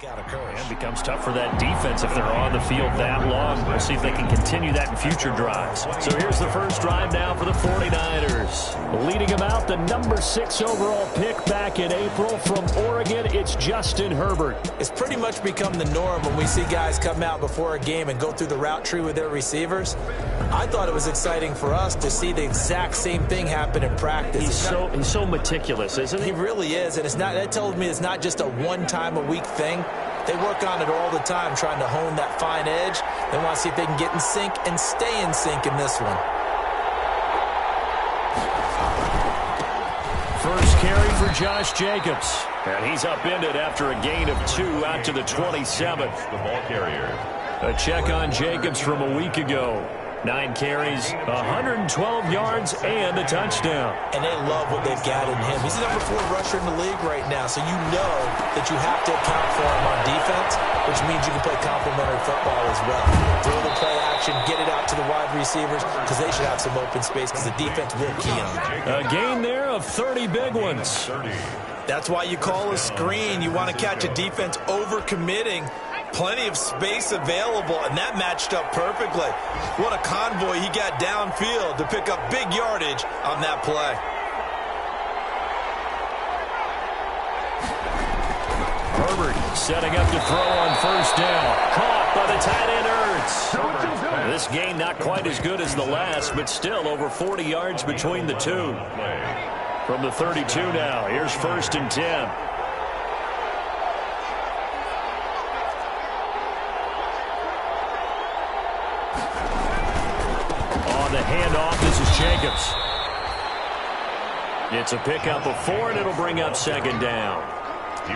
And becomes tough for that defense if they're on the field that long. We'll see if they can continue that in future drives. So here's the first drive now for the 49ers. Leading them out, the number 6 overall pick back in April from Oregon, it's Justin Herbert. It's pretty much become the norm when we see guys come out before a game and go through the route tree with their receivers. I thought it was exciting for us to see the exact same thing happen in practice. He's so meticulous, isn't he? He really is, and that tells me it's not just a one-time-a-week thing. They work on it all the time, trying to hone that fine edge. They want to see if they can get in sync and stay in sync in this one. First carry for Josh Jacobs. And he's upended after a gain of 2 out to the 27th. The ball carrier. A check on Jacobs from a week ago. 9 carries, 112 yards, and a touchdown. And they love what they've got in him. He's the number 4 rusher in the league right now, so you know that you have to account for him on defense, which means you can play complementary football as well. Throw the play action, get it out to the wide receivers, because they should have some open space, because the defense will key on them. A gain there of 30 big ones. That's why you call a screen. You want to catch a defense over-committing. Plenty of space available, and that matched up perfectly. What a convoy he got downfield to pick up big yardage on that play. Herbert setting up to throw on first down. Caught by the tight end Ertz. This game not quite as good as the last, but still over 40 yards between the two. From the 32 now, here's 1st and 10. Handoff, this is Jacobs. It's a pickup of 4, and it'll bring up 2nd down.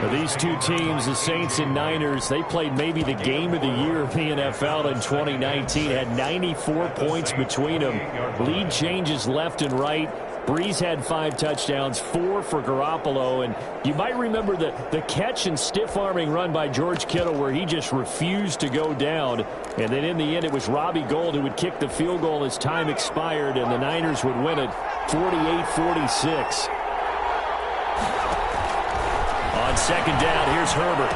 For these two teams, the Saints and Niners, they played maybe the game of the year of the NFL in 2019. Had 94 points between them. Lead changes left and right. Breeze had 5 touchdowns, 4 for Garoppolo. And you might remember the catch and stiff-arming run by George Kittle where he just refused to go down. And then in the end, it was Robbie Gould who would kick the field goal as time expired, and the Niners would win it 48-46. On 2nd down, here's Herbert.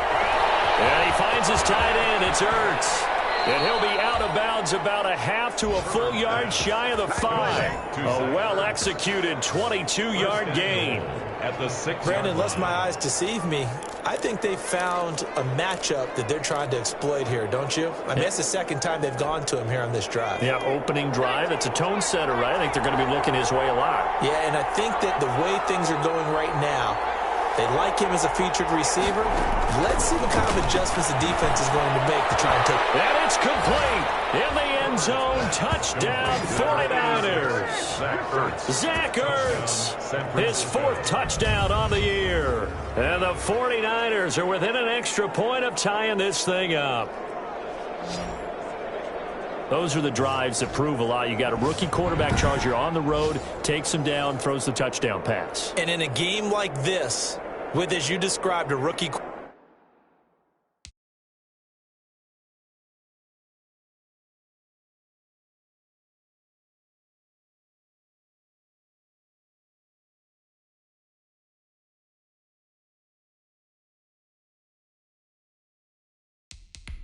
And he finds his tight end. It's Ertz. And he'll be out of bounds about a half to a full yard shy of the 5. A well-executed 22-yard gain. At the 6. Brandon, lest my eyes deceive me, I think they found a matchup that they're trying to exploit here, don't you? I mean, it's the 2nd time they've gone to him here on this drive. Yeah, opening drive. It's a tone setter, right? I think they're going to be looking his way a lot. Yeah, and I think that the way things are going right now, they like him as a featured receiver. Let's see what kind of adjustments the defense is going to make to try and take. And it's complete. In the end zone, touchdown 49ers. Zach Ertz, his 4th touchdown on the year. And the 49ers are within an extra point of tying this thing up. Those are the drives that prove a lot. You got a rookie quarterback charger on the road, takes him down, throws the touchdown pass. And in a game like this, with, as you described, a rookie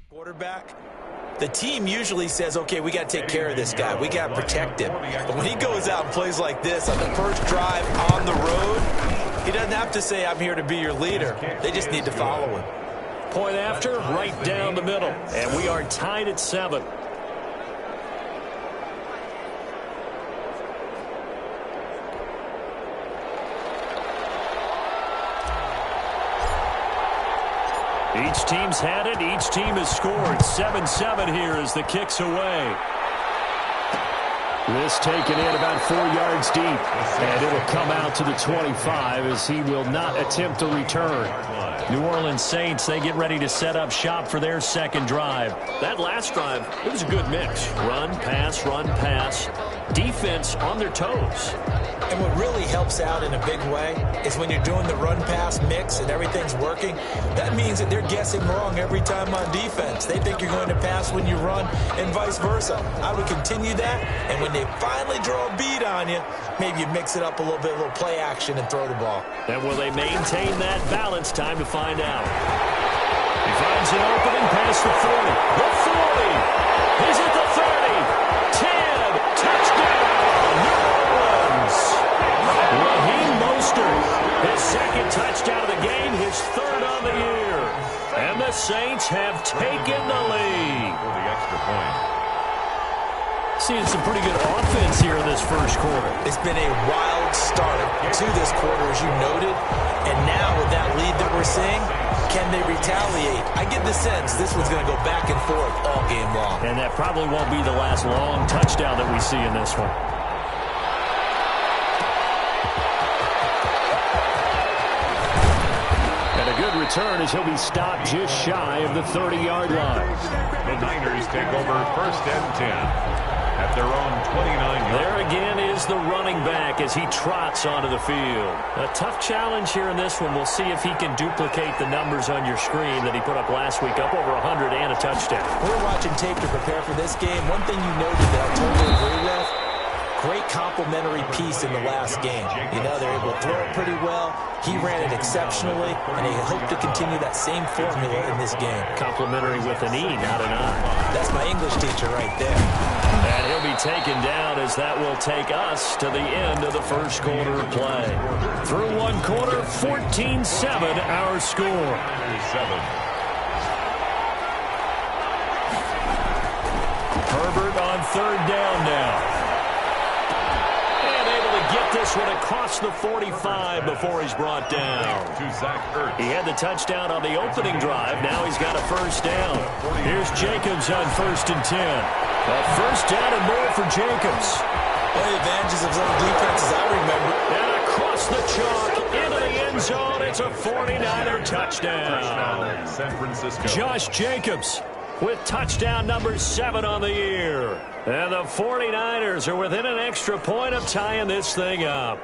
quarterback, the team usually says, okay, we got to take care of this guy. We got to protect him. But when he goes out and plays like this on the first drive on the road, he doesn't have to say, I'm here to be your leader. They just need to follow him. Point after, right down the middle. And we are tied at 7. Each team's had it. Each team has scored. 7-7 here as the kick's away. This taken in about 4 yards deep. And it'll come out to the 25 as he will not attempt a return. New Orleans Saints, they get ready to set up shop for their 2nd drive. That last drive, it was a good mix. Run, pass, defense on their toes. And what really helps out in a big way is when you're doing the run-pass mix and everything's working, that means that they're guessing wrong every time on defense. They think you're going to pass when you run and vice versa. I would continue that, and when they finally draw a beat on you, maybe you mix it up a little bit, a little play action, and throw the ball. And will they maintain that balance? Time to find out. He finds an opening past the 40. The 40. He's at the 30. 10. Touchdown, New Orleans. Raheem Mostert, his second touchdown of the game, his third on the year. And the Saints have taken the lead. For the extra point. Seeing some pretty good offense here in this first quarter. It's been a wild start to this quarter, as you noted. And now with that lead that we're seeing, can they retaliate? I get the sense this one's going to go back and forth all game long. And that probably won't be the last long touchdown that we see in this one. And a good return as he'll be stopped just shy of the 30-yard line. The Niners take over 1st and 10. At their own 29-yard. There again is the running back as he trots onto the field. A tough challenge here in this one. We'll see if he can duplicate the numbers on your screen that he put up last week, up over 100 and a touchdown. We're watching tape to prepare for this game. One thing you noted that I totally agree with, great complementary piece in the last game. You know, they're able to throw it pretty well. He ran it exceptionally, and they hope to continue that same formula in this game. Complimentary with an E, not an I. That's my English teacher right there. And he'll be taken down as that will take us to the end of the first quarter of play. Through one quarter, 14-7 our score. 7. Herbert on third down now. And able to get this one across the 45 before he's brought down. To Zach Ertz. He had the touchdown on the opening drive. Now he's got a first down. Here's Jacobs on 1st and 10. A first down and more for Jacobs. One of the advantages of zone defense, as I remember. And across the chalk, into the end zone. It's a 49er touchdown. San Francisco. Josh Jacobs with touchdown number 7 on the year. And the 49ers are within an extra point of tying this thing up.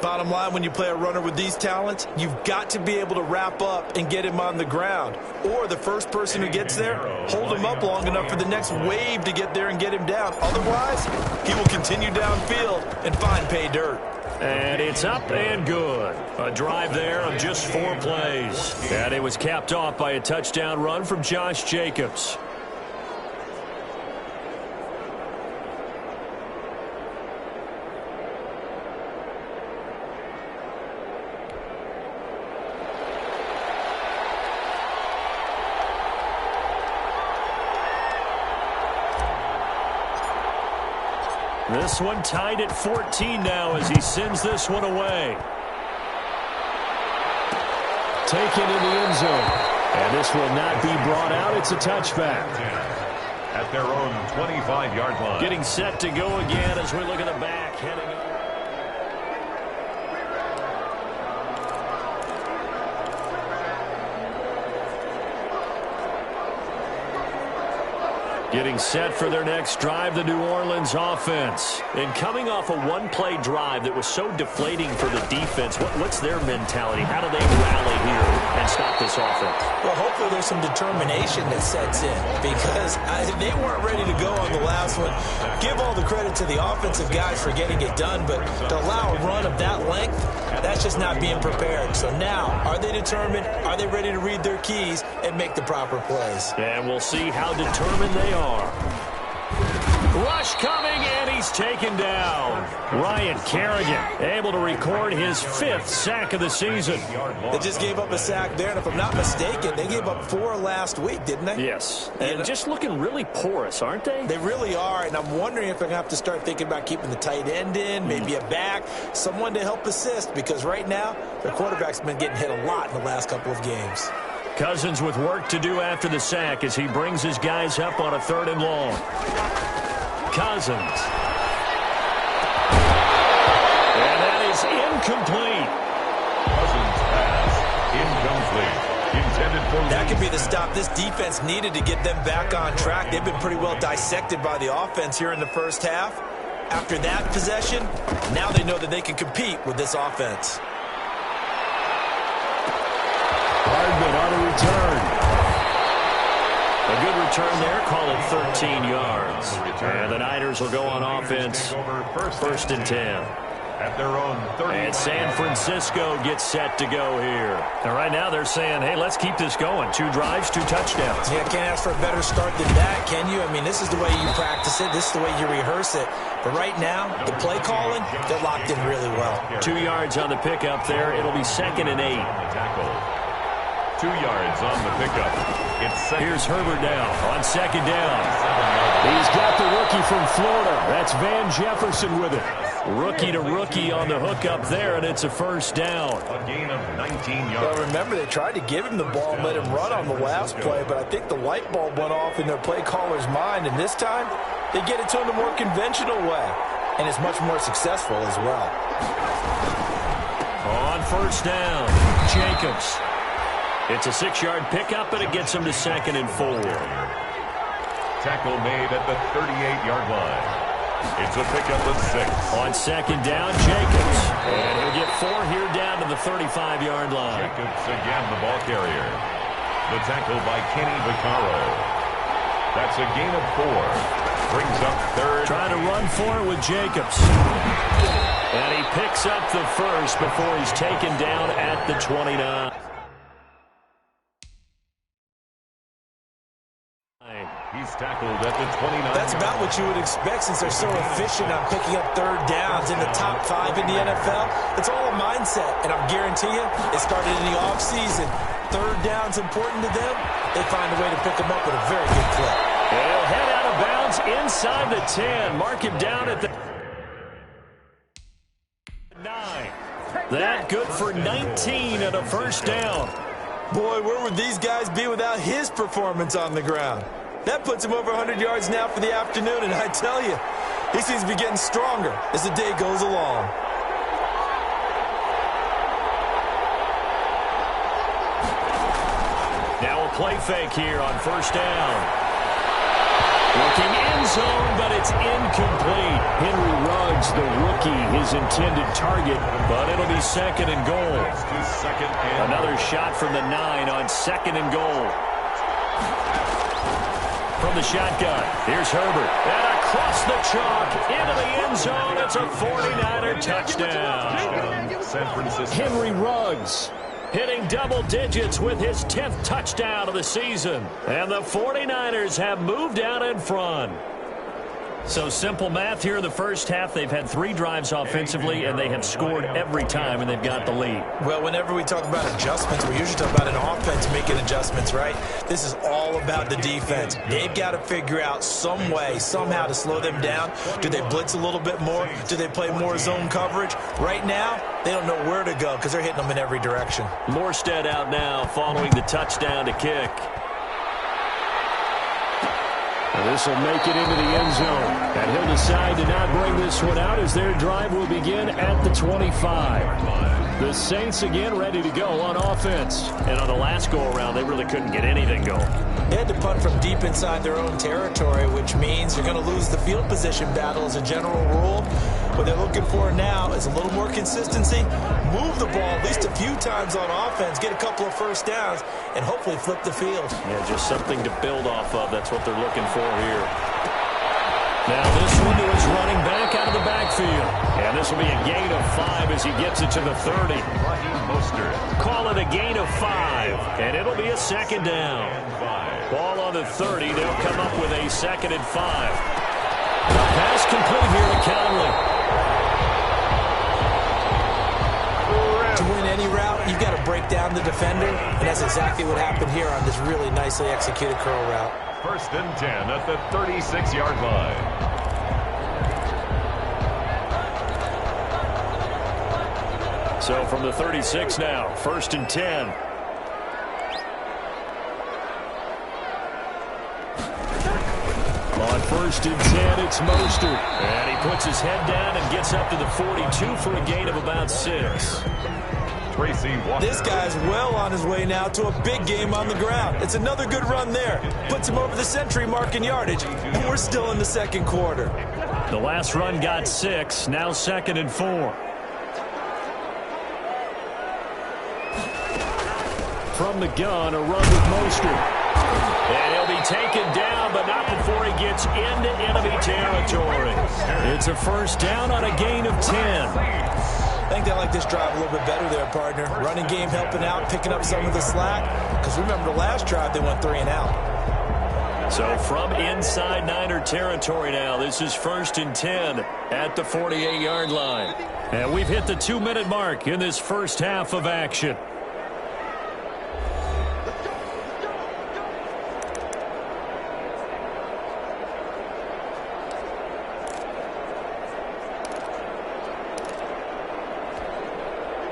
Bottom line, when you play a runner with these talents, you've got to be able to wrap up and get him on the ground. Or the first person who gets there, hold him up long enough for the next wave to get there and get him down. Otherwise, he will continue downfield and find pay dirt. And it's up and good. A drive there of just 4 plays. And it was capped off by a touchdown run from Josh Jacobs. This one tied at 14 now as he sends this one away. Taken in the end zone. And this will not be brought out. It's a touchback. At their own 25-yard line. Getting set to go again as we look at the back. Heading up. Getting set for their next drive, the New Orleans offense. And coming off a one-play drive that was so deflating for the defense, what's their mentality? How do they rally here and stop this offense? Well, hopefully there's some determination that sets in because they weren't ready to go on the last one. Give all the credit to the offensive guys for getting it done, but to allow a run of that length, that's just not being prepared. So now, are they determined? Are they ready to read their keys and make the proper plays? And we'll see how determined they are. Rush coming, and he's taken down. Ryan Kerrigan able to record his 5th sack of the season. They just gave up a sack there, and if I'm not mistaken, they gave up 4 last week, didn't they? Yes, and just looking really porous, aren't they? They really are, and I'm wondering if they're going to have to start thinking about keeping the tight end in, maybe a back, someone to help assist, because right now, their quarterback's been getting hit a lot in the last couple of games. Cousins with work to do after the sack as he brings his guys up on a 3rd and long. Cousins. And that is incomplete. Cousins pass incomplete. Intended for that could be the stop this defense needed to get them back on track. They've been pretty well dissected by the offense here in the first half. After that possession, now they know that they can compete with this offense. Hardman on a return. A good return there, call it 13 yards. And the Niners will go on offense, 1st and 10. at their own 30. And San Francisco gets set to go here. And right now they're saying, hey, let's keep this going. 2 drives, 2 touchdowns. Yeah, can't ask for a better start than that, can you? I mean, this is the way you practice it. This is the way you rehearse it. But right now, the play calling, they're locked in really well. 2 yards on the pickup there. It'll be 2nd and 8. Tackle. 2 yards on the pickup. Here's Herbert now on 2nd down. He's got the rookie from Florida. That's Van Jefferson with it. Rookie to rookie on the hook up there, and it's a 1st down. A gain of 19 yards. Well, remember, they tried to give him the ball and let him run on the last play, but I think the light bulb went off in their play caller's mind, and this time they get it to him the more conventional way, and it's much more successful as well. On 1st down, Jacobs. It's a 6-yard pickup, and it gets him to 2nd and 4. Tackle made at the 38-yard line. It's a pickup of 6. On 2nd down, Jacobs. And he'll get 4 here down to the 35-yard line. Jacobs again, the ball carrier. The tackle by Kenny Vaccaro. That's a gain of 4. Brings up 3rd. Trying to run for it with Jacobs. And he picks up the 1st before he's taken down at the 29. He's tackled at the 29. That's about what you would expect since they're so efficient on picking up 3rd downs in the top 5 in the NFL. It's all a mindset, and I guarantee you, it started in the offseason. 3rd down's important to them. They find a way to pick them up with a very good clip. He'll head out of bounds inside the 10. Mark him down at the 9. That good for 19 and a 1st down. Boy, where would these guys be without his performance on the ground? That puts him over 100 yards now for the afternoon, and I tell you, he seems to be getting stronger as the day goes along. Now a play fake here on 1st down. Looking end zone, but it's incomplete. Henry Ruggs, the rookie, his intended target, but it'll be 2nd and goal. Another shot from the 9 on 2nd and goal. From the shotgun, here's Herbert. And across the chalk, into the end zone. It's a 49er touchdown. San Francisco. Henry Ruggs hitting double digits with his 10th touchdown of the season. And the 49ers have moved out in front. So simple math here in the 1st half. They've had 3 drives offensively, and they have scored every time, and they've got the lead. Well, whenever we talk about adjustments, we usually talk about an offense making adjustments, right? This is all about the defense. They've got to figure out some way, somehow to slow them down. Do they blitz a little bit more? Do they play more zone coverage? Right now, they don't know where to go because they're hitting them in every direction. Morstead out now following the touchdown to kick. This will make it into the end zone. And he'll decide to not bring this one out as their drive will begin at the 25. The Saints again ready to go on offense. And on the last go-around, they really couldn't get anything going. They had to punt from deep inside their own territory, which means you're going to lose the field position battle as a general rule. What they're looking for now is a little more consistency, move the ball at least a few times on offense, get a couple of 1st downs, and hopefully flip the field. Yeah, just something to build off of. That's what they're looking for here. Now this one to his running back out of the backfield. And this will be a gain of 5 as he gets it to the 30. Call it a gain of 5, and it'll be a 2nd down. Ball on the 30. They'll come up with a 2nd and 5. Pass complete here to Conley. To win any route, you've got to break down the defender, and that's exactly what happened here on this really nicely executed curl route. 1st and 10 at the 36-yard line. So from the 36 now, 1st and 10. On 1st and 10, it's Mostert. And he puts his head down and gets up to the 42 for a gain of about 6. This guy's well on his way now to a big game on the ground. It's another good run there. Puts him over the century mark in yardage, and we're still in the 2nd quarter. The last run got 6, now 2nd and 4. From the gun, a run with Mostert. And he'll be taken down, but not before he gets into enemy territory. It's a first down on a gain of 10. I think they like this drive a little bit better there, partner. Running game helping out, picking up some of the slack. Because remember, the last drive, they went 3 and out. So from inside Niner territory now, this is 1st and 10 at the 48-yard line. And we've hit the 2-minute mark in this first half of action.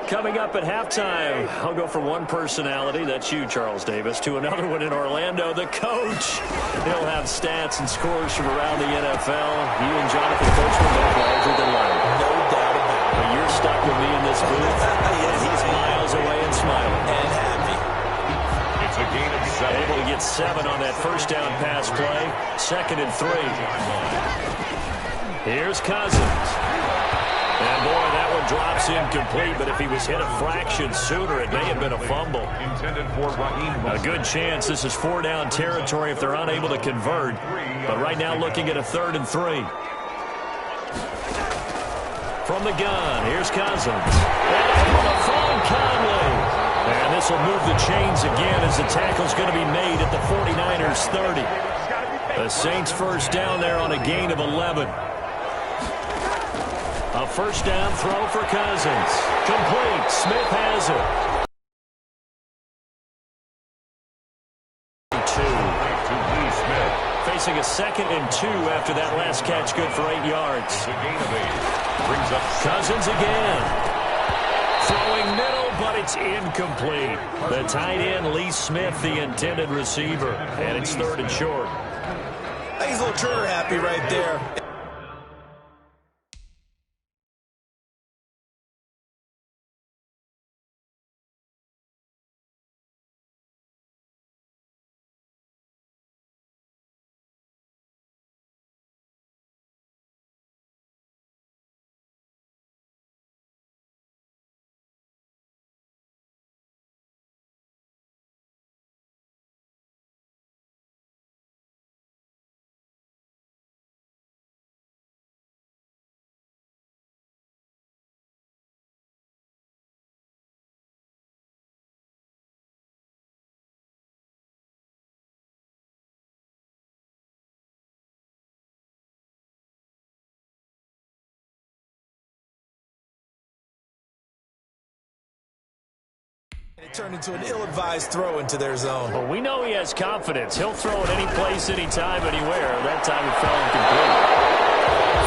Coming up at halftime, I'll go from one personality, that's you, Charles Davis, to another one in Orlando, the coach. He'll have stats and scores from around the NFL. You and Jonathan Coachman both larger than life. No doubt about it. But you're stuck with me in this booth, and he's miles away and smiling. And happy. It's a gain of 7. Able to get 7 on that first down pass play. 2nd and 3. Here's Cousins. And, boy, that one drops incomplete, but if he was hit a fraction sooner, it may have been a fumble. Intended for Raheem. A good chance this is 4-down territory if they're unable to convert. But right now looking at a 3rd and 3. From the gun, here's Cousins. And able to find Conley. And this will move the chains again as the tackle's going to be made at the 49ers 30. The Saints first down there on a gain of 11. A first down throw for Cousins. Complete. Smith has it. 2. Facing a 2nd and 2 after that last catch, good for 8 yards. It's a gain of 8. Brings up Cousins again. Throwing middle, but it's incomplete. The tight end, Lee Smith, the intended receiver. And it's 3rd and short. I think he's a little trigger happy right there. It turned into an ill-advised throw into their zone. Well, we know he has confidence. He'll throw it any place, anytime, anywhere. That time it fell incomplete.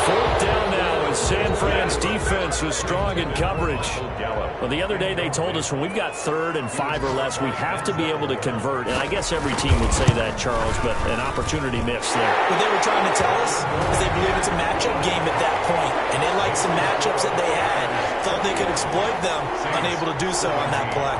4th down now as San Fran's defense was strong in coverage. Well, the other day they told us when we've got 3rd and 5 or less, we have to be able to convert. And I guess every team would say that, Charles, but an opportunity missed there. What they were trying to tell us is they believe it's a matchup game at that point. And they liked some matchups that they had. Thought they could exploit them, unable to do so on that play.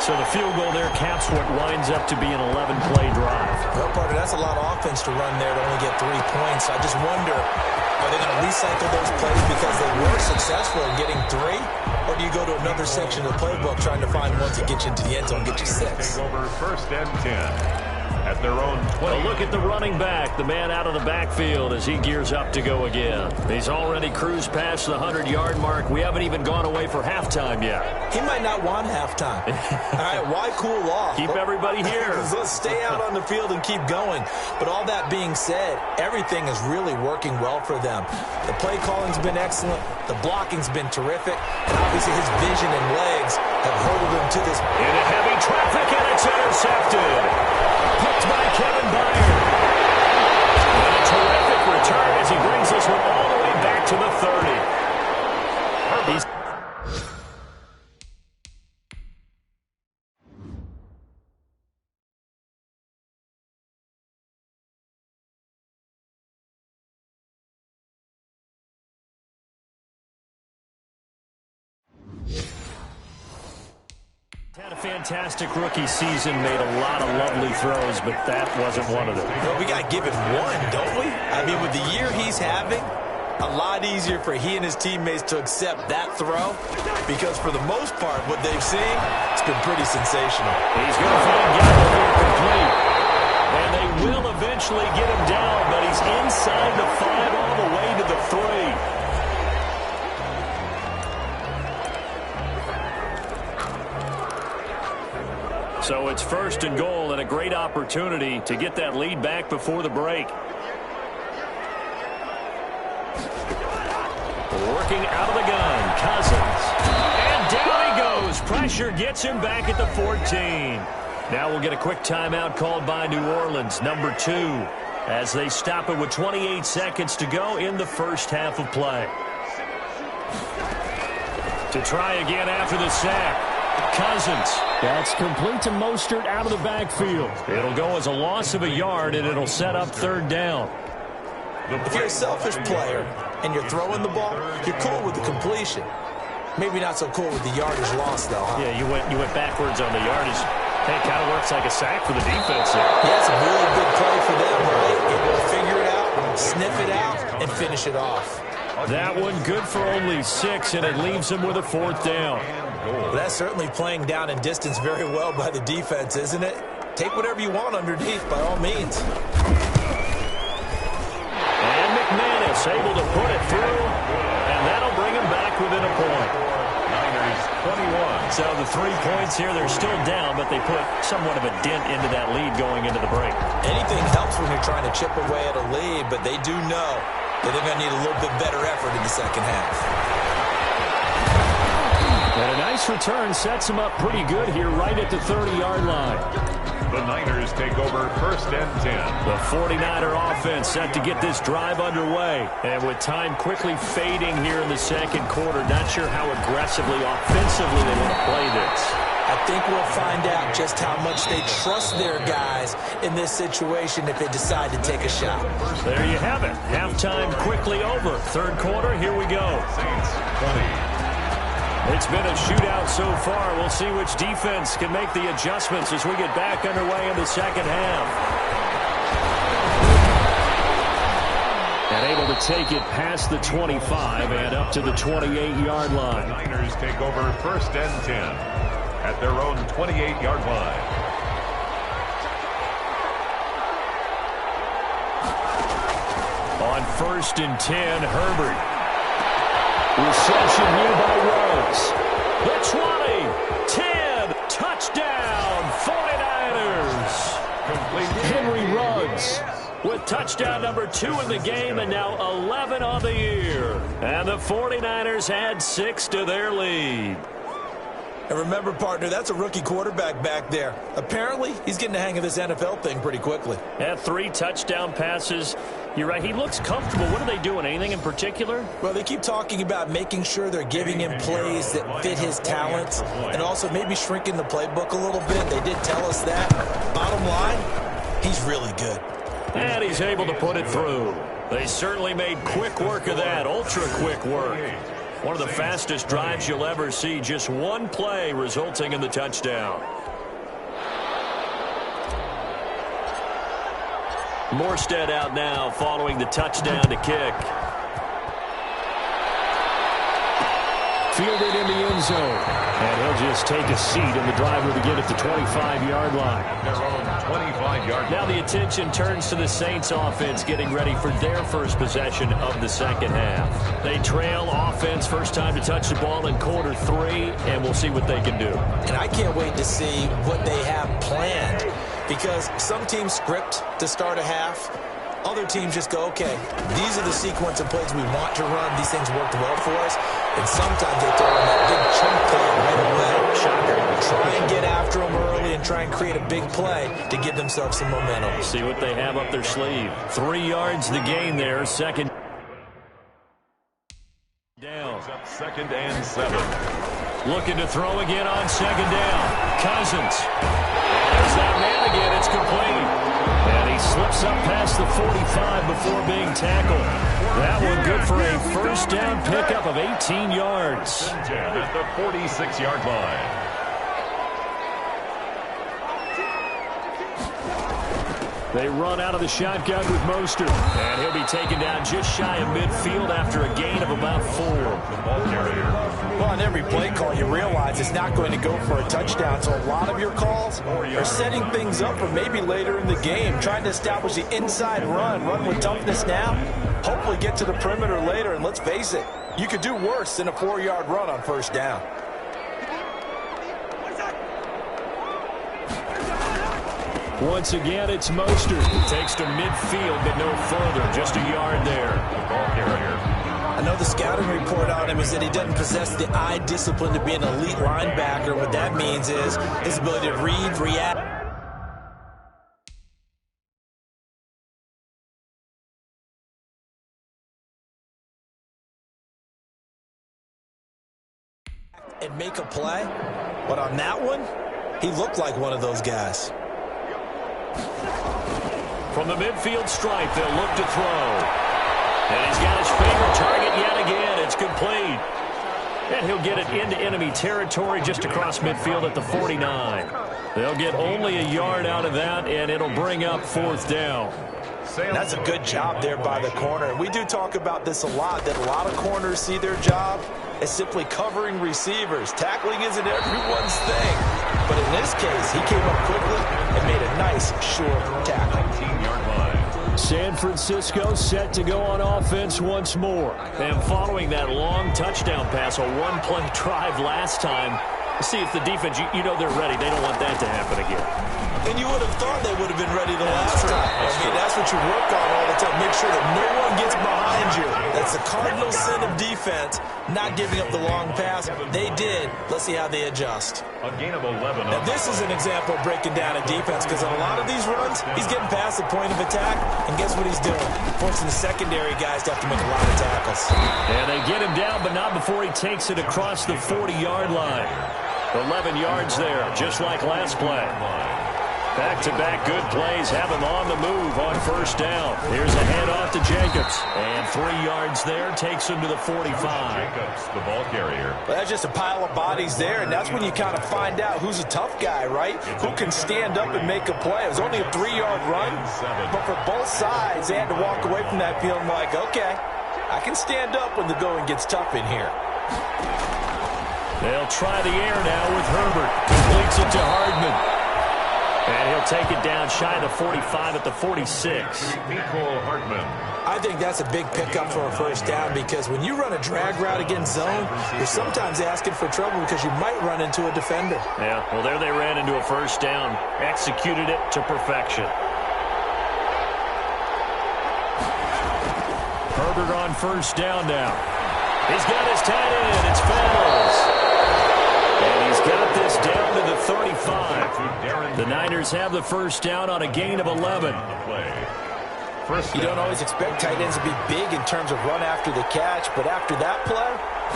So the field goal there caps what winds up to be an 11-play drive. Well, partner, that's a lot of offense to run there to only get 3 points. I just wonder, are they going to recycle those plays because they were successful in getting 3? Or do you go to another section of the playbook trying to find one to get you into the end zone and get you 6? Over 1st and 10. At their own play. Well, look at the running back, the man out of the backfield as he gears up to go again. He's already cruised past the 100-yard mark. We haven't even gone away for halftime yet. He might not want halftime. All right, why cool off? Keep everybody here. Let's stay out on the field and keep going. But all that being said, everything is really working well for them. The play calling's been excellent. The blocking's been terrific. And obviously his vision and legs have hurdled him to this. Into heavy traffic, and it's intercepted. Picked by Kevin Byard. And a terrific return as he brings this one all the way back to the 30. He's had a fantastic rookie season, made a lot of lovely throws, but that wasn't one of them. Well, we got to give him one, don't we? I mean, with the year he's having, A lot easier for he and his teammates to accept that throw because for the most part, what they've seen, it's been pretty sensational. He's going to find Gallup here complete. And they will eventually get him down, but he's inside the 5 all the way to the 3. So it's 1st and goal and a great opportunity to get that lead back before the break. Working out of the gun, Cousins. And down he goes. Pressure gets him back at the 14. Now we'll get a quick timeout called by New Orleans, number 2, as they stop it with 28 seconds to go in the first half of play. To try again after the sack. Cousins. That's complete to Mostert out of the backfield. It'll go as a loss of a yard, and it'll set up 3rd down. If you're a selfish player and you're throwing the ball, you're cool with the completion. Maybe not so cool with the yardage loss, though, huh? Yeah, you went backwards on the yardage. Hey, it kind of works like a sack for the defense here. Yeah, it's a really big play for them, right? Able to figure it out, sniff it out, and finish it off. That one good for only 6, and it leaves them with a 4th down. Well, that's certainly playing down in distance very well by the defense, isn't it? Take whatever you want underneath, by all means. And McManus able to put it through, and that'll bring him back within a point. Niners 21. So the 3 points here, they're still down, but they put somewhat of a dent into that lead going into the break. Anything helps when you're trying to chip away at a lead, but they do know that they're going to need a little bit better effort in the second half. And a nice return sets them up pretty good here right at the 30-yard line. The Niners take over 1st and 10. The 49er offense set to get this drive underway. And with time quickly fading here in the second quarter, not sure how aggressively, offensively they want to play this. I think we'll find out just how much they trust their guys in this situation if they decide to take a shot. There you have it. Halftime quickly over. 3rd quarter, here we go. Saints 20. It's been a shootout so far. We'll see which defense can make the adjustments as we get back underway in the second half. And able to take it past the 25 and up to the 28-yard line. The Niners take over 1st and 10 at their own 28-yard line. On 1st and 10, Herbert. Reception here by Ruggs. The 20, 10, touchdown, 49ers. Henry Ruggs with touchdown number 2 in the game and now 11 on the year. And the 49ers add 6 to their lead. And remember, partner, that's a rookie quarterback back there. Apparently, he's getting the hang of this NFL thing pretty quickly. Had 3 touchdown passes. You're right, he looks comfortable. What are they doing? Anything in particular? Well, they keep talking about making sure they're giving him plays that fit his talents and also maybe shrinking the playbook a little bit. They did tell us that. Bottom line, he's really good. And he's able to put it through. They certainly made quick work of that, ultra-quick work. One of the fastest drives you'll ever see, just one play resulting in the touchdown. Morstead out now following the touchdown to kick. Fielded in the end zone. And he'll just take a seat, and the drive will begin at the 25-yard line. Their own 25-yard line. Now the attention turns to the Saints offense getting ready for their first possession of the second half. They trail offense first time to touch the ball in quarter 3, and we'll see what they can do. And I can't wait to see what they have planned because some teams script to start a half. Other teams just go, okay, these are the sequence of plays we want to run. These things worked well for us. And sometimes they throw in that big chunk play right away. Shocker. Try and get after them early and try and create a big play to give themselves some momentum. See what they have up their sleeve. 3 yards the gain there. Second down. 2nd and 7. Looking to throw again on 2nd down. Cousins. There's that man again. It's complete. And he slips up past the 45 before being tackled. That one good for a first down pickup of 18 yards. At the 46-yard line. They run out of the shotgun with Mostert. And he'll be taken down just shy of midfield after a gain of about 4. The ball carrier. Well, on every play call, you realize it's not going to go for a touchdown. So a lot of your calls are setting things up for maybe later in the game, trying to establish the inside run with toughness now, hopefully get to the perimeter later. And let's face it, you could do worse than a 4-yard run on first down. Once again, it's Mostert. Takes to midfield, but no further. Just a yard there. The ball carrier. I know the scouting report on him is that he doesn't possess the eye discipline to be an elite linebacker. What that means is his ability to read, react, and make a play. But on that one, he looked like one of those guys. From the midfield stripe, they'll look to throw. And he's got his favorite target yet again. It's complete. And he'll get it into enemy territory just across midfield at the 49. They'll get only a yard out of that, and it'll bring up 4th down. That's a good job there by the corner. And we do talk about this a lot, that a lot of corners see their job as simply covering receivers. Tackling isn't everyone's thing. But in this case, he came up quickly and made a nice, short tackle. 19-yard line. San Francisco set to go on offense once more. And following that long touchdown pass, a one-play drive last time, see if the defense, you know they're ready. They don't want that to happen again. And you would have thought they would have been ready the last time. That's what you work on all the time. Make sure that no one gets behind you. That's the cardinal sin of defense, not giving up the long pass. They did. Let's see how they adjust. A gain of 11. Now, this is an example of breaking down a defense, because on a lot of these runs, he's getting past the point of attack, and guess what he's doing? Forcing the secondary guys to have to make a lot of tackles. And they get him down, but not before he takes it across the 40-yard line. 11 yards there, just like last play. Back-to-back good plays have him on the move on first down. Here's a handoff to Jacobs. And 3 yards there takes him to the 45. Jacobs, the ball carrier. Well, that's just a pile of bodies there, and that's when you kind of find out who's a tough guy, right? Who can stand up and make a play. It was only a 3-yard run, but for both sides, they had to walk away from that feeling like, okay, I can stand up when the going gets tough in here. They'll try the air now with Herbert. Completes it to Hardman. And he'll take it down shy of the 45 at the 46. Hardman. I think that's a big pickup for a first down, because when you run a drag route against zone, you're sometimes asking for trouble because you might run into a defender. Yeah, well, there they ran into a first down. Executed it to perfection. Herbert on first down now. He's got his tight end. It's Fells. And he's got this down to the 35. The Niners have the first down on a gain of 11. You don't always expect tight ends to be big in terms of run after the catch, but after that play,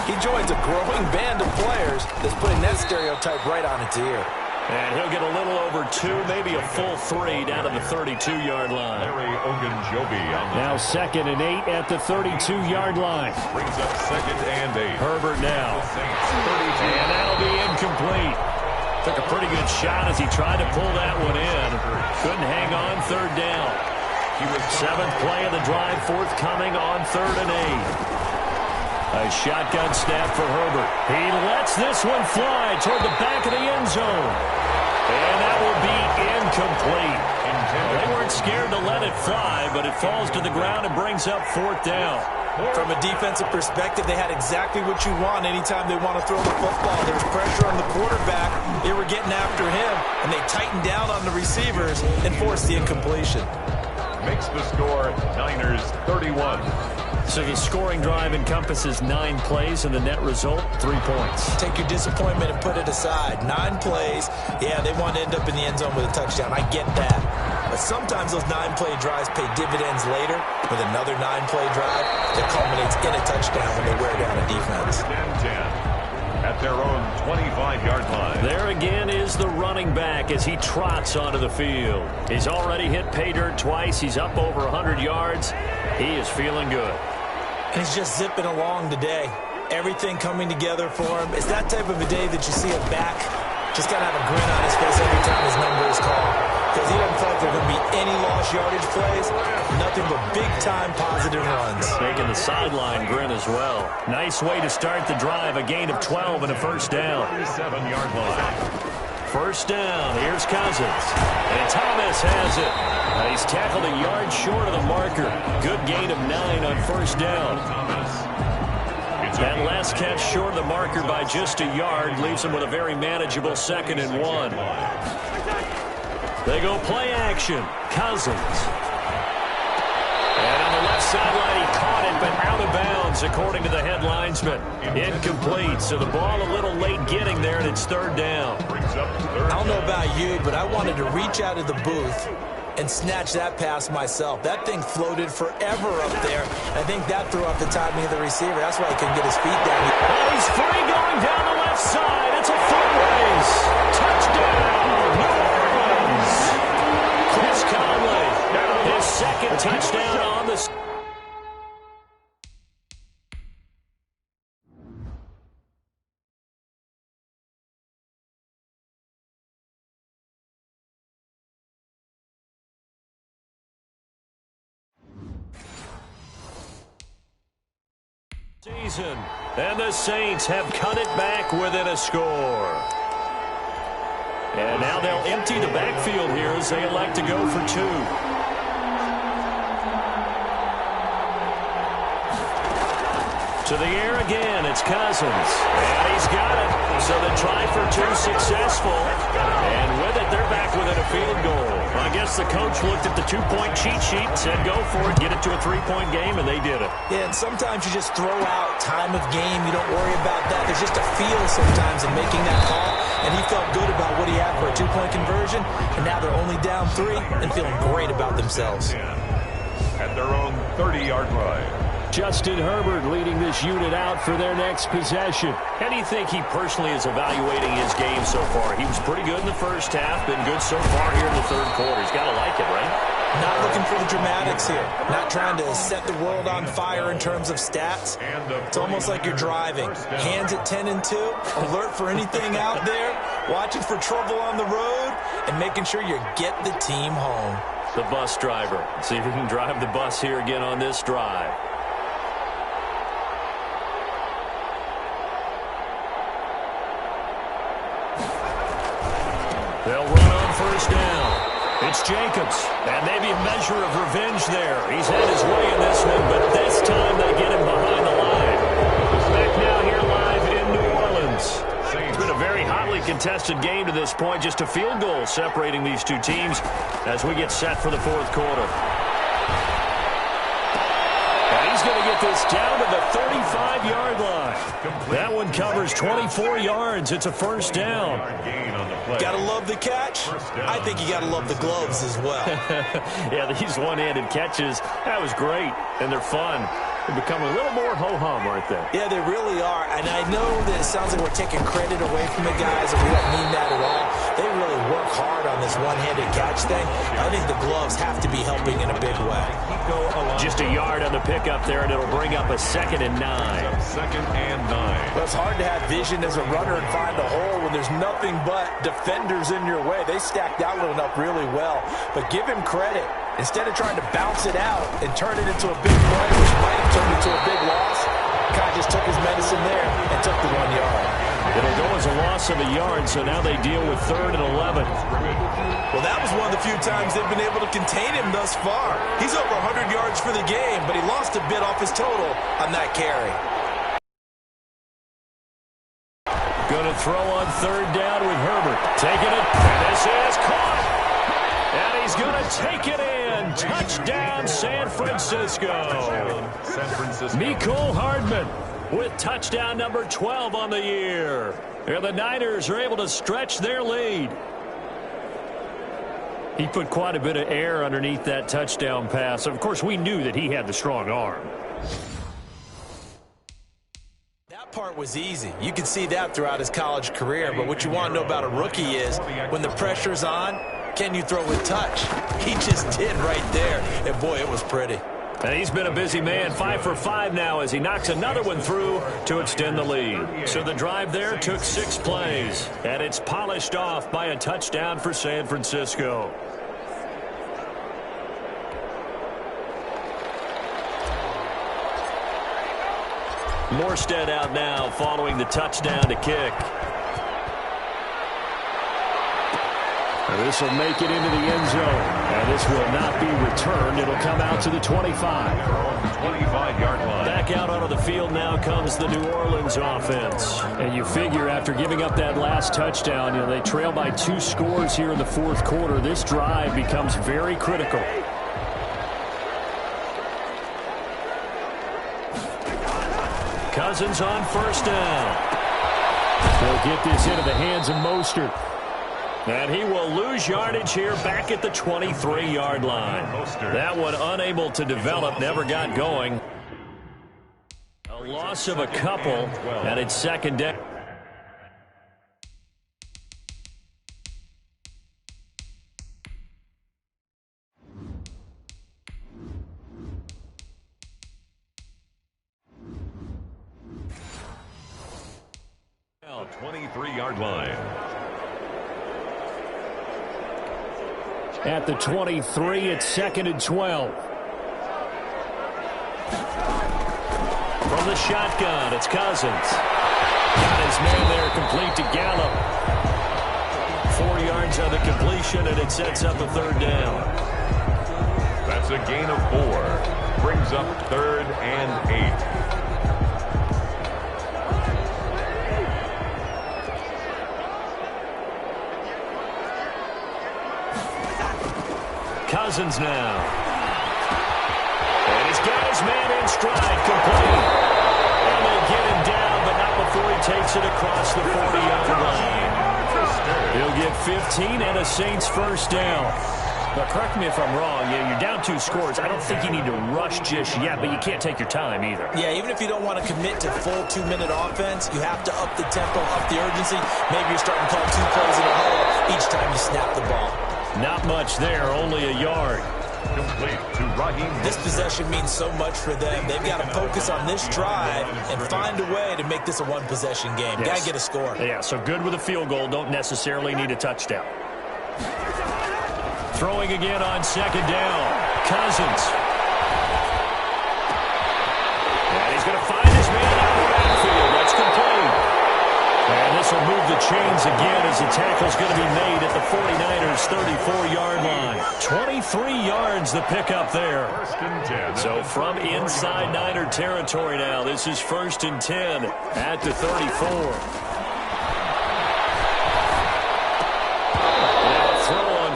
he joins a growing band of players that's putting that stereotype right on its ear. And he'll get a little over 2, maybe a full 3 down to the 32-yard line. Now 2nd and 8 at the 32-yard line. Brings up 2nd and 8. Herbert now. And that'll be incomplete. Took a pretty good shot as he tried to pull that one in. Couldn't hang on 3rd down. 7th play of the drive, forthcoming on 3rd and 8. A shotgun snap for Herbert. He lets this one fly toward the back of the end zone. And that will be incomplete. They weren't scared to let it fly, but it falls to the ground and brings up 4th down. From a defensive perspective, they had exactly what you want anytime they want to throw the football. There was pressure on the quarterback. They were getting after him, and they tightened down on the receivers and forced the incompletion. Makes the score Niners 31. So the scoring drive encompasses 9 plays, and the net result, 3 points. Take your disappointment and put it aside. 9 plays. Yeah, they want to end up in the end zone with a touchdown. I get that. But sometimes those 9-play drives pay dividends later with another 9-play drive that culminates in a touchdown when they wear down a defense. 10-10 at their own 25-yard line. There again is the running back as he trots onto the field. He's already hit pay dirt twice. He's up over 100 yards. He is feeling good. And he's just zipping along today. Everything coming together for him. It's that type of a day that you see a back just got to have a grin on his face every time his number is called, because he doesn't feel like there are going to be any lost yardage plays. Nothing but big-time positive runs. Making the sideline grin as well. Nice way to start the drive. A gain of 12 and a first down. 37-yard line. First down. Here's Cousins. And Thomas has it. He's tackled a yard short of the marker. Good gain of 9 on first down. That last catch short of the marker by just a yard leaves him with a very manageable 2nd and 1. They go play action. Cousins. And on the left sideline, he caught it, but out of bounds, according to the head linesman. Incomplete, so the ball a little late getting there, and it's 3rd down. I don't know about you, but I wanted to reach out of the booth and snatch that pass myself. That thing floated forever up there. I think that threw off the timing of the receiver. That's why he couldn't get his feet down. Oh, he's free going down the left side. It's a foot race. Touchdown, New Orleans. Chris Conley, his 2nd touchdown on the season. And the Saints have cut it back within a score. And now they'll empty the backfield here as they elect to go for 2. To the air again, it's Cousins. And he's got it. So the try for 2 successful. And with it, they're back within a field goal. I guess the coach looked at the 2-point cheat sheet and said, go for it, get it to a 3-point game, and they did it. Yeah, and sometimes you just throw out time of game. You don't worry about that. There's just a feel sometimes in making that call. And he felt good about what he had for a 2-point conversion. And now they're only down 3 and feeling great about themselves. At their own 30-yard line. Justin Herbert leading this unit out for their next possession. How do you think he personally is evaluating his game so far? He was pretty good in the first half, been good so far here in the 3rd quarter. He's got to like it, right? Not looking for the dramatics here. Not trying to set the world on fire in terms of stats. It's almost like you're driving. Hands at 10 and 2, alert for anything out there, watching for trouble on the road, and making sure you get the team home. The bus driver. See if he can drive the bus here again on this drive. They'll run on first down. It's Jacobs, and maybe a measure of revenge there. He's had his way in this one, but this time they get him behind the line. Back now here live in New Orleans. It's been a very hotly contested game to this point. Just a field goal separating these two teams as we get set for the 4th quarter. And he's going to get this down to the 35-yard line. That one covers 24 yards. It's a first down. Gotta love the catch. I think you gotta love the gloves as well. Yeah, these one-handed catches, that was great, and they're fun. They become a little more ho-hum, aren't they? Yeah, they really are. And I know that it sounds like we're taking credit away from the guys, and we don't mean that at all. They really work hard on this one-handed catch thing. I think the gloves have to be helping in a big way. Just a yard on the pickup there, and it'll bring up a 2nd and 9. 2nd and 9. Well, it's hard to have vision as a runner and find a hole when there's nothing but defenders in your way. They stacked that one up really well. But give him credit. Instead of trying to bounce it out and turn it into a big play, which might have turned into a big loss, Kai just took his medicine there and took the 1 yard. It'll go as a loss of a yard, so now they deal with 3rd and 11. Well, that was one of the few times they've been able to contain him thus far. He's over 100 yards for the game, but he lost a bit off his total on that carry. Going to throw on 3rd down with Herbert. Taking it, and this is caught. And he's going to take it in. Touchdown, San Francisco. Mecole Hardman with touchdown number 12 on the year. And the Niners are able to stretch their lead. He put quite a bit of air underneath that touchdown pass. Of course, we knew that he had the strong arm. That part was easy. You can see that throughout his college career. But what you want to know about a rookie is when the pressure's on, can you throw with touch? He just did right there. And, boy, it was pretty. And he's been a busy man, 5 for 5 now as he knocks another one through to extend the lead. So the drive there took 6 plays, and it's polished off by a touchdown for San Francisco. Morstead out now following the touchdown to kick. And this will make it into the end zone. And this will not be returned. It'll come out to the 25. 25-yard line. Back out onto the field now comes the New Orleans offense. And you figure after giving up that last touchdown, they trail by 2 scores here in the fourth quarter. This drive becomes very critical. Cousins on first down. They'll get this into the hands of Mostert. And he will lose yardage here back at the 23-yard line. That one unable to develop, never got going. A loss of a couple, and it's second down. Now 23-yard line. At the 23, it's second and 12. From the shotgun, it's Cousins. Got his man there, complete to Gallup. 4 yards on the completion, and it sets up a third down. That's a gain of 4. Brings up 3rd and 8. Cousins now. And he's got his man in stride, complete. And they'll get him down, but not before he takes it across the 40-yard line. He'll get 15 and a Saints first down. But correct me if I'm wrong, you're down 2 scores. I don't think you need to rush just yet, but you can't take your time either. Yeah, even if you don't want to commit to full 2-minute offense, you have to up the tempo, up the urgency. Maybe you're starting to call 2 plays in a huddle each time you snap the ball. Not much there, only a yard. Complete to Raheem. This possession means so much for them. They've got to focus on this drive and find a way to make this a one-possession game. Yes. Got to get a score. Yeah, so good with a field goal. Don't necessarily need a touchdown. Throwing again on second down. Cousins. And he's going to find his man out of the backfield. That's complete. And this will move the chains again as the tackle's going to be made at the 49ers' 34-yard line. 23 yards the pickup there. So from inside Niner territory now, this is 1st and 10 at the 34.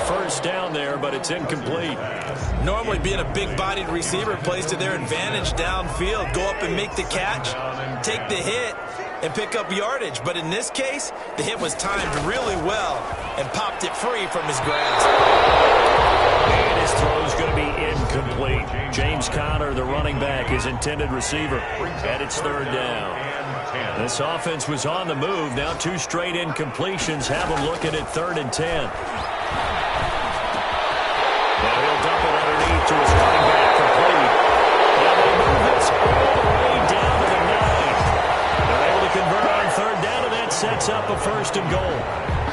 First down there, but it's incomplete. Normally being a big-bodied receiver plays to their advantage downfield. Go up and make the catch, take the hit, and pick up yardage. But in this case, the hit was timed really well and popped it free from his grasp. And his throw is going to be incomplete. James Conner, the running back, his intended receiver. And it's 3rd down. This offense was on the move. Now 2 straight incompletions have them looking at 3rd and 10. Now he'll dump it underneath to his running back, complete. And they move this all the way down to the 9. They're able to convert on 3rd down, and that sets up a 1st and goal.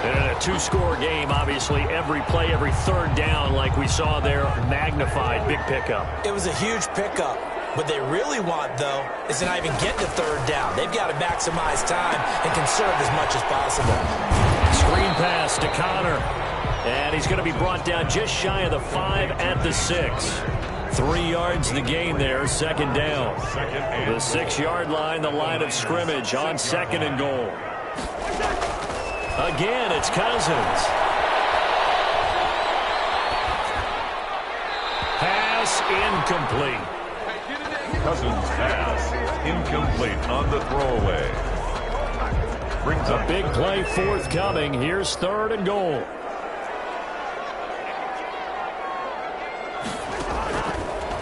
And in a 2-score game, obviously, every play, every 3rd down, like we saw there, magnified, big pickup. It was a huge pickup. What they really want, though, is to not even get to 3rd down. They've got to maximize time and conserve as much as possible. Screen pass to Conner. And he's going to be brought down just shy of the 5 at the 6. 3 yards the gain there, 2nd down. The 6-yard line, the line of scrimmage on 2nd and goal. Again, it's Cousins. Pass incomplete. Cousins pass incomplete on the throwaway. Brings a big play forthcoming. Here's 3rd and goal.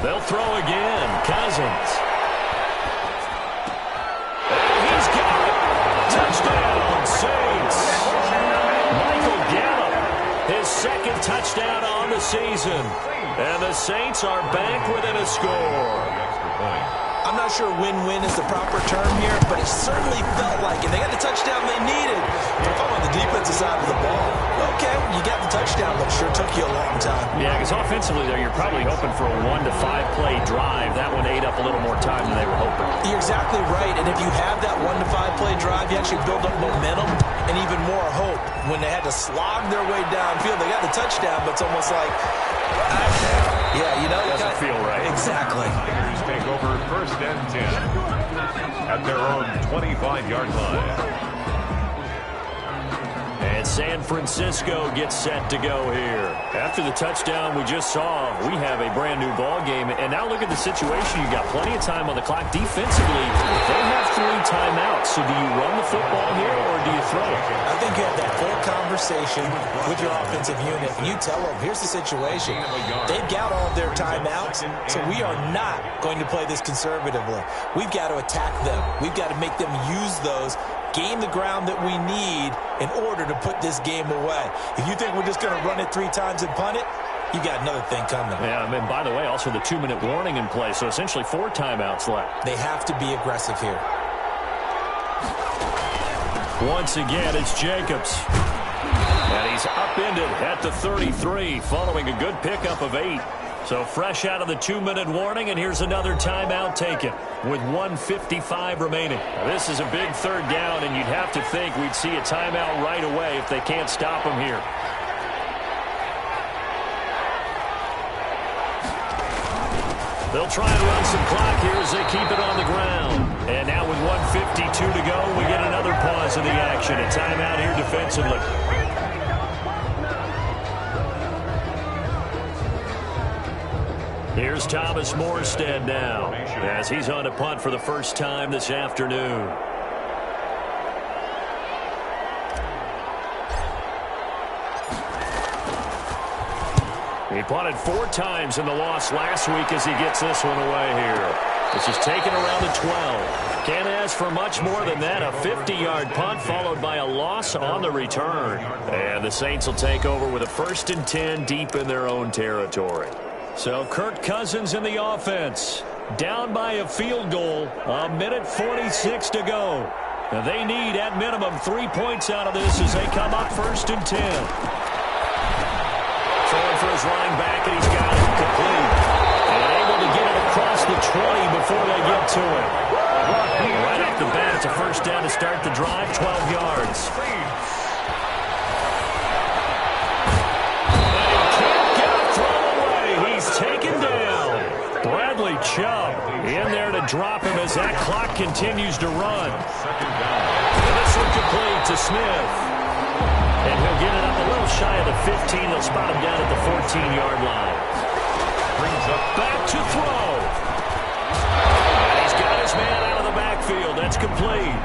They'll throw again. Cousins. And he's got it. Touchdown, Saints. Michael Gallup, his 2nd touchdown on the season. And the Saints are back within a score. I'm not sure win-win is the proper term here, but it certainly felt like it. They got the touchdown they needed. But if I'm on the defensive side of the ball, well, okay, you got the touchdown, but it sure took you a long time. Yeah, because offensively, though, you're probably hoping for a 1 to 5 play drive. That one ate up a little more time than they were hoping. You're exactly right, and if you have that 1 to 5 play drive, you actually build up momentum and even more hope. When they had to slog their way downfield, they got the touchdown, but it's almost like, yeah, you know, it doesn't feel right. Exactly. Raiders take over 1st and 10 at their own 25-yard line. And San Francisco gets set to go here. After the touchdown we just saw, we have a brand new ball game. And now look at the situation. You got plenty of time on the clock. Defensively, they have 3 timeouts. So do you run the football here or do you throw it? I think you have that full conversation with your offensive unit. And you tell them, here's the situation. They've got all of their timeouts, so we are not going to play this conservatively. We've got to attack them. We've got to make them use those, gain the ground that we need in order to put this game away. If you think we're just going to run it 3 times and punt it, you got another thing coming. Yeah, I mean, by the way, also the 2-minute warning in play, so essentially 4 timeouts left. They have to be aggressive here. Once again, it's Jacobs. And he's upended at the 33, following a good pickup of 8. So fresh out of the 2-minute warning, and here's another timeout taken with 1:55 remaining. Now, this is a big 3rd down, and you'd have to think we'd see a timeout right away if they can't stop him here. They'll try and run some clock here as they keep it on the ground. And now with 1:52 to go, we get another pause in the action. A timeout here defensively. Here's Thomas Morstead now as he's on a punt for the first time this afternoon. He punted 4 times in the loss last week as he gets this one away here. This is taken around the 12. Can't ask for much more than that. A 50-yard punt followed by a loss on the return. And the Saints will take over with a 1st and 10 deep in their own territory. So Kirk Cousins in the offense. Down by a field goal. 1:46 to go. Now they need, at minimum, 3 points out of this as they come up 1st and 10. Throwing for his line back, and he's got it complete. And able to get it across the 20 before they get to it. Right off the bat, it's a 1st down to start the drive, 12 yards. Taken down. Bradley Chubb in there to drop him as that clock continues to run. And this one complete to Smith. And he'll get it up a little shy of the 15. They'll spot him down at the 14-yard line. Brings up back to throw. And he's got his man out of the backfield. That's complete.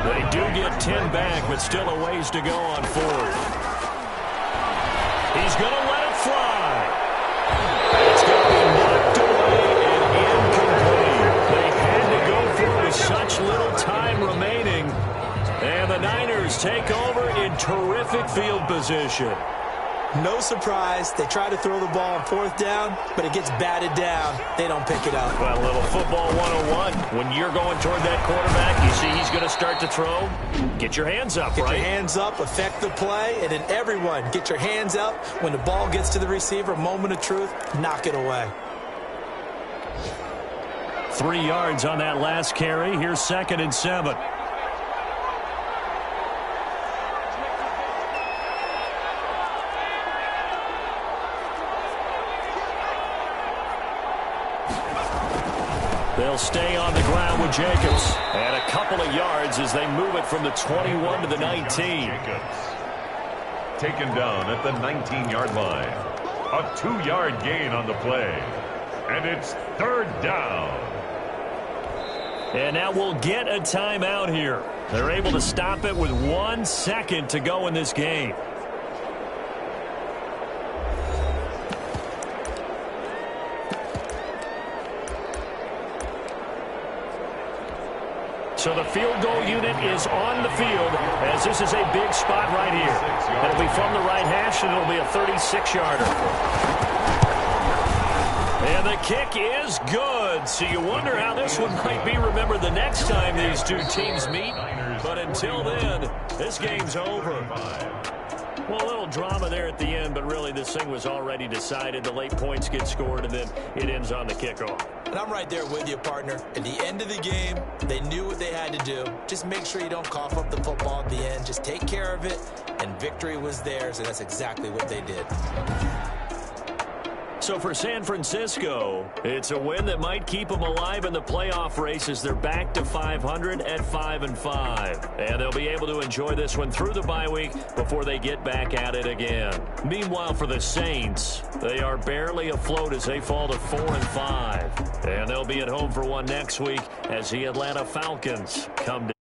They do get 10 back, but still a ways to go on 4th. He's going to let it fly. It's going to be knocked away and incomplete. They had to go for it with such little time remaining. And the Niners take over in terrific field position. No surprise. They try to throw the ball on 4th down, but it gets batted down. They don't pick it up. Well, a little football 101. When you're going toward that quarterback, you see he's going to start to throw. Get your hands up, right? Get your hands up, affect the play, and then everyone get your hands up. When the ball gets to the receiver, moment of truth, knock it away. 3 yards on that last carry. Here's 2nd and 7. They'll stay on the ground with Jacobs. And a couple of yards as they move it from the 21 to the 19. Taken down at the 19-yard line. A 2-yard gain on the play. And it's 3rd down. And now we'll get a timeout here. They're able to stop it with 1 second to go in this game. So the field goal unit is on the field as this is a big spot right here. It'll be from the right hash, and it'll be a 36-yarder. And the kick is good. So you wonder how this one might be remembered the next time these two teams meet. But until then, this game's over. Well, a little drama there at the end, but really this thing was already decided. The late points get scored, and then it ends on the kickoff. And I'm right there with you, partner. At the end of the game, they knew what they had to do. Just make sure you don't cough up the football at the end. Just take care of it, and victory was theirs, and that's exactly what they did. So for San Francisco, it's a win that might keep them alive in the playoff races. They're back to 500 at 5-5. And they'll be able to enjoy this one through the bye week before they get back at it again. Meanwhile, for the Saints, they are barely afloat as they fall to 4-5. And they'll be at home for one next week as the Atlanta Falcons come to